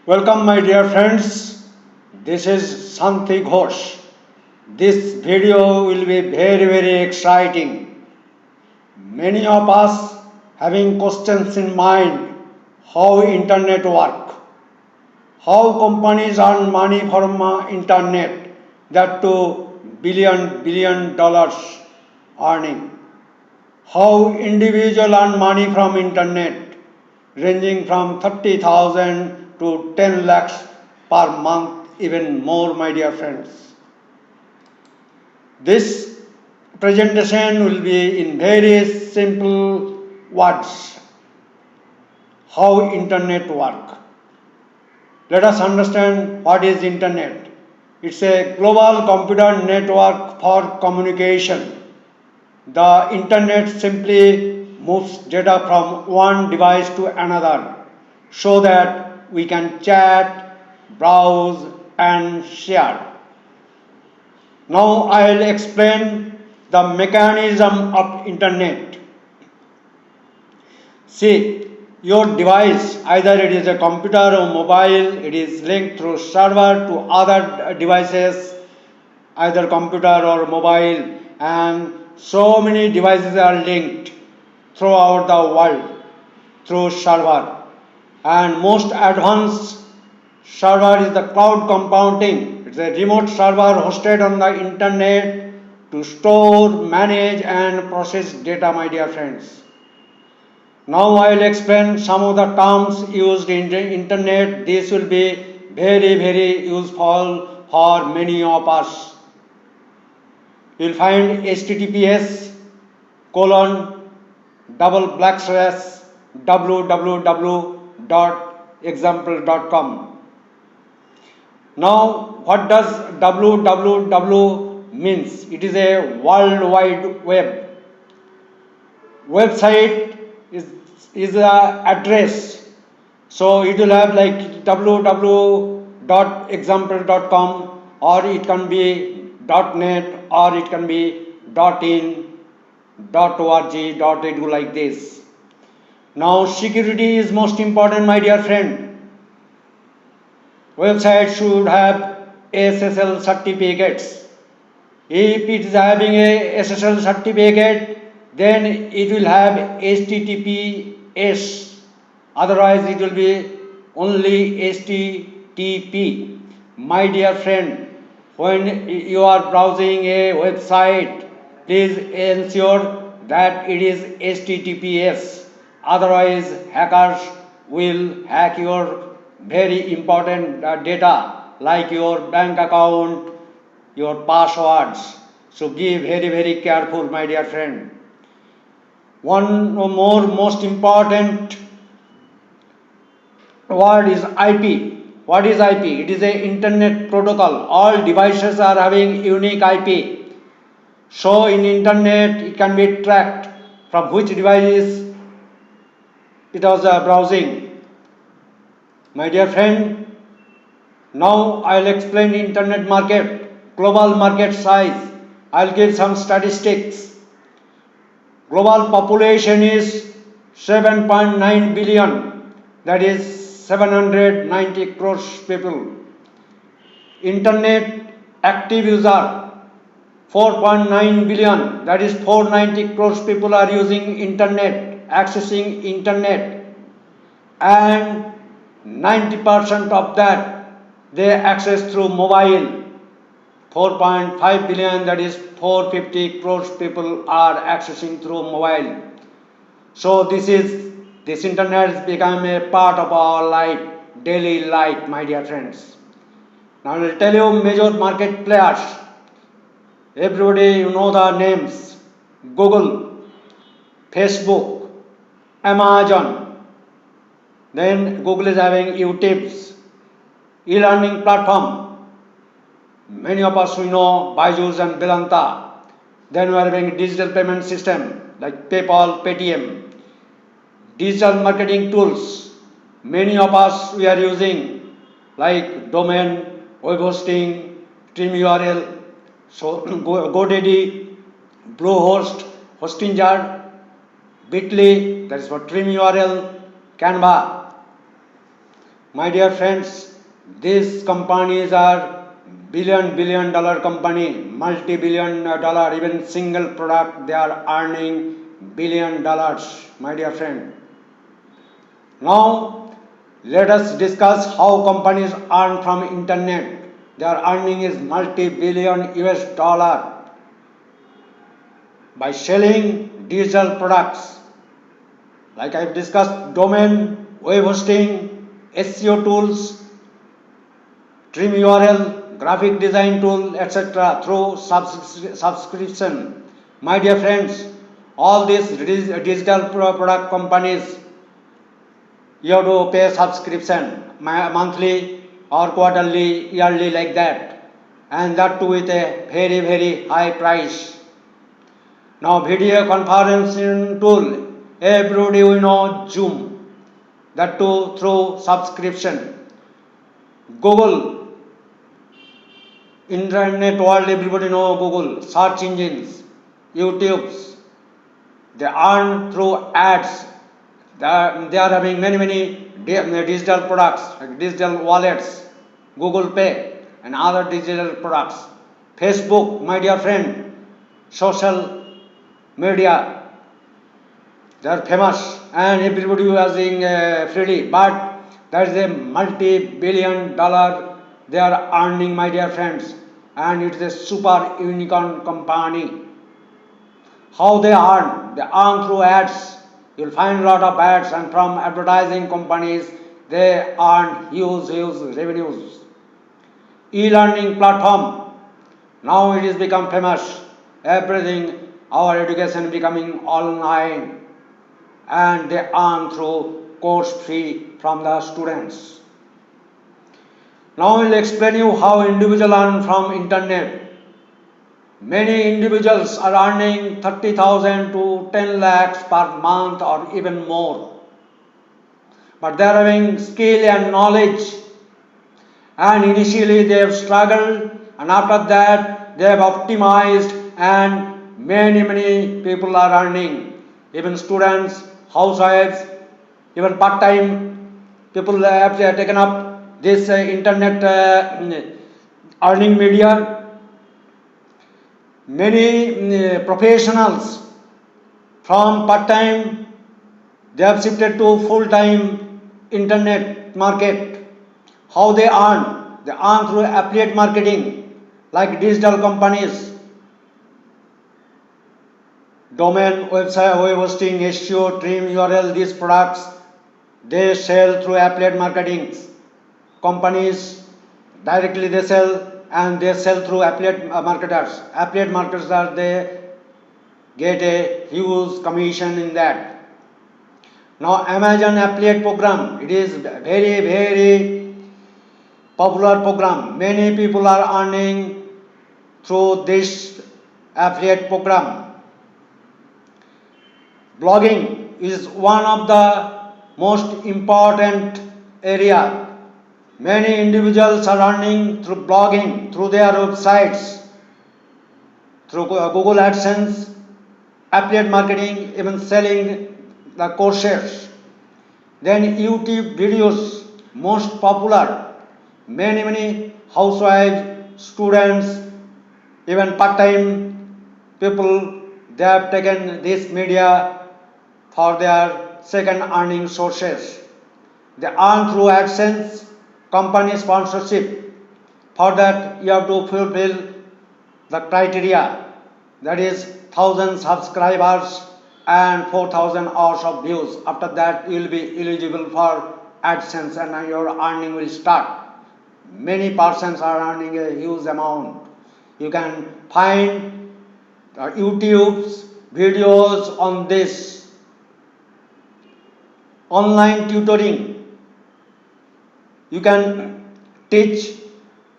Welcome, my dear friends. This is Santi Ghosh. This video will be very exciting. Many of us having questions in mind: how internet work, how companies earn money from internet, that to billion dollars earning, how individual earn money from internet, ranging from 30,000 to 10 lakhs per month, even more, my dear friends. This presentation will be in very simple words. How internet work. Let us understand what is internet. It's a global computer network for communication. The internet simply moves data from one device to another so that we can chat, browse and share. Now I will explain the mechanism of internet. See, your device, either it is a computer or mobile, it is linked through server to other devices, either computer or mobile, and so many devices are linked throughout the world through server. And most advanced server is the cloud computing. It's a remote server hosted on the internet to store, manage and process data, my dear friends. Now I will explain some of the terms used in the internet. This will be very useful for many of us. You will find HTTPS colon double black slash www.example.com. Now, what does www means? It is a world wide web. Website is a address. So it will have like www.example.com, or it can be .net, or it can be .in, .org, .edu, like this. Now security is most important, my dear friend. Website should have SSL certificates. If it is having a SSL certificate, then it will have HTTPS. Otherwise, it will be only HTTP. My dear friend, when you are browsing a website, please ensure that it is HTTPS. Otherwise, hackers will hack your very important data like your bank account, your passwords. So be very careful, my dear friend. One more most important word is IP. What is IP? It is a internet protocol. All devices are having unique IP. So in internet it can be tracked from which device it was browsing. My dear friend, now I'll explain internet market, global market size. I'll give some statistics. Global population is 7.9 billion, that is 790 crores people. Internet active user 4.9 billion, that is 490 crores people are using internet, accessing internet, and 90% of that they access through mobile. 4.5 billion, that is 450 crores people are accessing through mobile. So this internet has become a part of our life, daily life, my dear friends. Now I will tell you major market players. Everybody, you know the names: Google, Facebook, Amazon. Then Google is having YouTube, e-learning platform. Many of us we know Byju's and Vedanta. Then we are having digital payment system like PayPal, Paytm. Digital marketing tools. Many of us we are using like domain, web hosting, TrimURL, so GoDaddy, Bluehost, Hostingjar, Bitly, that is for TrimURL, Canva. My dear friends, these companies are billion dollar company, multi-billion dollar, even single product they are earning $1 billion, my dear friend. Now let us discuss how companies earn from internet. Their earning is multi-billion US dollar by selling digital products. Like I've discussed, domain, web hosting, SEO tools, trim URL, graphic design tool, etc. through subscription. My dear friends, all these digital product companies, you have to pay subscription monthly or quarterly, yearly, like that, and that too with a very high price. Now video conferencing tool, everybody we know Zoom, that too through subscription. Google, internet world, everybody know Google, search engines, YouTube's, they earn through ads. They are having many digital products, like digital wallets, Google Pay, and other digital products. Facebook, my dear friend, social media, they are famous and everybody using freely, but that is a multi-billion dollar they are earning, my dear friends, and it is a super unicorn company. How they earn? They earn through ads. You'll find a lot of ads, and from advertising companies, they earn huge revenues. E-learning platform. Now it is become famous. Everything, our education becoming online, and they earn through course fee from the students. Now I will explain you how individuals earn from internet. Many individuals are earning 30,000 to 10 lakhs per month or even more. But they are having skill and knowledge, and initially they have struggled, and after that they have optimized, and many people are earning. Even students, housewives, even part-time people have taken up this internet earning media. Many professionals from part-time they have shifted to full-time internet market. How they earn? They earn through affiliate marketing, like digital companies, domain, website, web hosting, SEO, trim URL, these products they sell through affiliate marketing. Companies directly they sell, and they sell through affiliate marketers. Affiliate marketers are they get a huge commission in that. Now Amazon affiliate program, it is very popular program. Many people are earning through this affiliate program. Blogging is one of the most important area. Many individuals are earning through blogging, through their websites, through Google AdSense, affiliate marketing, even selling the courses. Then YouTube videos, most popular. Many housewives, students, even part-time people, they have taken this media for their second earning sources. They earn through AdSense, company sponsorship. For that, you have to fulfill the criteria, that is 1000 subscribers and 4000 hours of views. After that, you will be eligible for AdSense and your earning will start. Many persons are earning a huge amount. You can find YouTube's videos on this. Online tutoring, you can teach.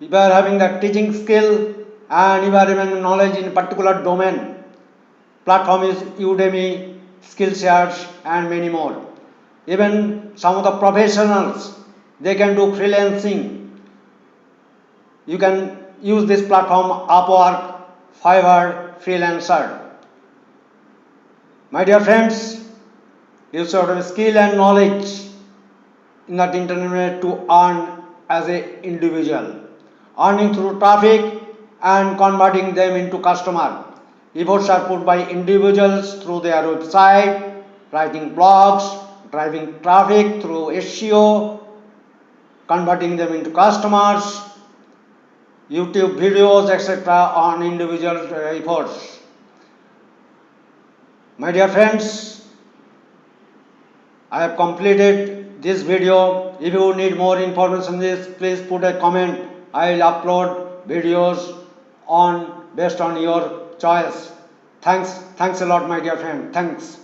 If you are having the teaching skill and you are having knowledge in particular domain, platform is Udemy, Skillshare, and many more. Even some of the professionals, they can do freelancing. You can use this platform, Upwork, Fiverr, Freelancer. My dear friends, you should have skill and knowledge in that internet to earn as a individual, earning through traffic and converting them into customer. Efforts are put by individuals through their website, writing blogs, driving traffic through SEO, converting them into customers, YouTube videos, etc. on individual efforts. My dear friends, I have completed this video. If you need more information on this, please put a comment. I will upload videos on based on your choice. Thanks a lot, my dear friend. Thanks.